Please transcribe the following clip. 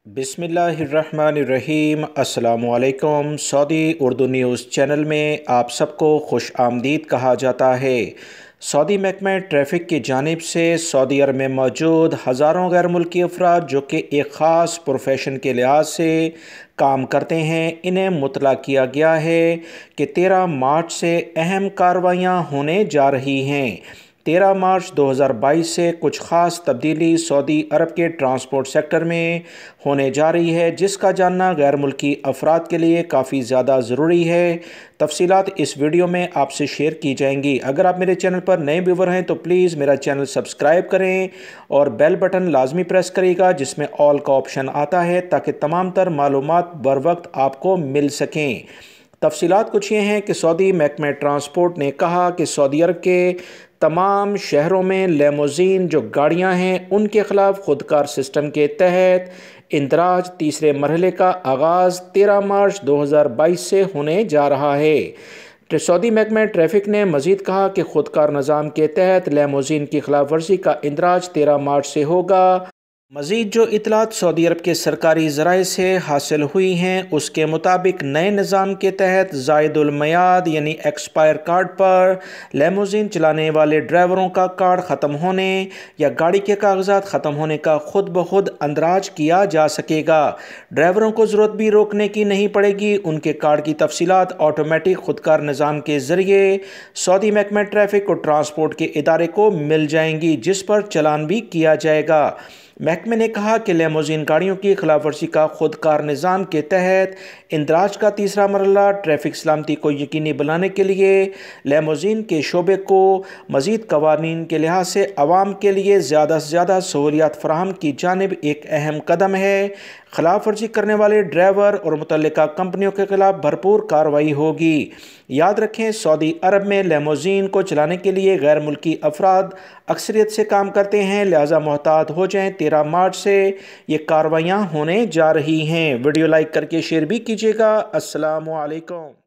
बिस्मिल्लाहिर्रहमानिर्रहीम। अस्सलामुअलैकुम। Saudi Urdu news channel में आप सबको खुश आमदीद कहा जाता है। सऊदी महकमा ट्रैफ़िक की जानिब से सऊदी अरब में मौजूद हज़ारों गैर मुल्की अफराद जो कि एक ख़ास प्रोफेशन के लिहाज से काम करते हैं, इन्हें मुतला किया गया है कि 13 मार्च से अहम कार्रवाइयाँ होने जा रही हैं। 13 मार्च 2022 से कुछ ख़ास तब्दीली सऊदी अरब के ट्रांसपोर्ट सेक्टर में होने जा रही है, जिसका जानना गैर मुल्की अफराद के लिए काफ़ी ज़्यादा ज़रूरी है। तफसीलात इस वीडियो में आपसे शेयर की जाएंगी। अगर आप मेरे चैनल पर नए व्यूवर हैं तो प्लीज़ मेरा चैनल सब्सक्राइब करें और बेल बटन लाजमी प्रेस करिएगा जिसमें ऑल का ऑप्शन आता है, ताकि तमाम तर मालूमात बर वक्त आपको मिल सकें। तफसीलात कुछ ये हैं कि सऊदी महकमा ट्रांसपोर्ट ने कहा कि सऊदी अरब के तमाम शहरों में लेमोजीन जो गाड़ियां हैं उनके ख़िलाफ़ खुदकार सिस्टम के तहत इंदराज तीसरे मरहले का आगाज़ 13 मार्च 2022 से होने जा रहा है। सऊदी महकमा ट्रैफ़िक ने मज़ीद कहा कि खुदकार निज़ाम के तहत लेमोजीन की खिलाफ वर्जी का इंदराज 13 मार्च से होगा। मज़ीद जो इतलात सऊदी अरब के सरकारी ज़राए से हासिल हुई हैं, उसके मुताबिक नए निज़ाम के तहत ज़ायदुल मयाद यानी एक्सपायर कार्ड पर लेमोजीन चलाने वाले ड्राइवरों का कार्ड ख़त्म होने या गाड़ी के कागजात ख़त्म होने का खुद ब खुद अंदराज किया जा सकेगा। ड्राइवरों को ज़रूरत भी रोकने की नहीं पड़ेगी। उनके कार्ड की तफसीलात ऑटोमेटिक खुदकार निज़ाम के ज़रिए सऊदी महकमा ट्रैफ़िक और ट्रांसपोर्ट के इदारे को मिल जाएंगी, जिस पर चलान भी किया जाएगा। महकमे ने कहा कि लेमोजीन गाड़ियों की खिलाफ वर्जी का खुदकार निज़ाम के तहत इंदराज का तीसरा मरहला ट्रैफिक सलामती को यकीनी बनाने के लिए लेमोजीन के शोबे को मज़ीद कवानीन के लिहाज से आवाम के लिए ज़्यादा से ज़्यादा सहूलियात फराहम की जानिब एक अहम कदम है। खिलाफ वर्जी करने वाले ड्राइवर और मुतल्लिका कंपनियों के खिलाफ भरपूर कार्रवाई होगी। याद रखें, सऊदी अरब में लेमोजीन को चलाने के लिए गैर मुल्की अफराद अक्सरियत से काम करते हैं, लिहाजा मोहतात हो जाएं। 13 मार्च से ये कार्रवाइयाँ होने जा रही हैं। वीडियो लाइक करके शेयर भी कीजिएगा। अस्सलामु अलैकुम।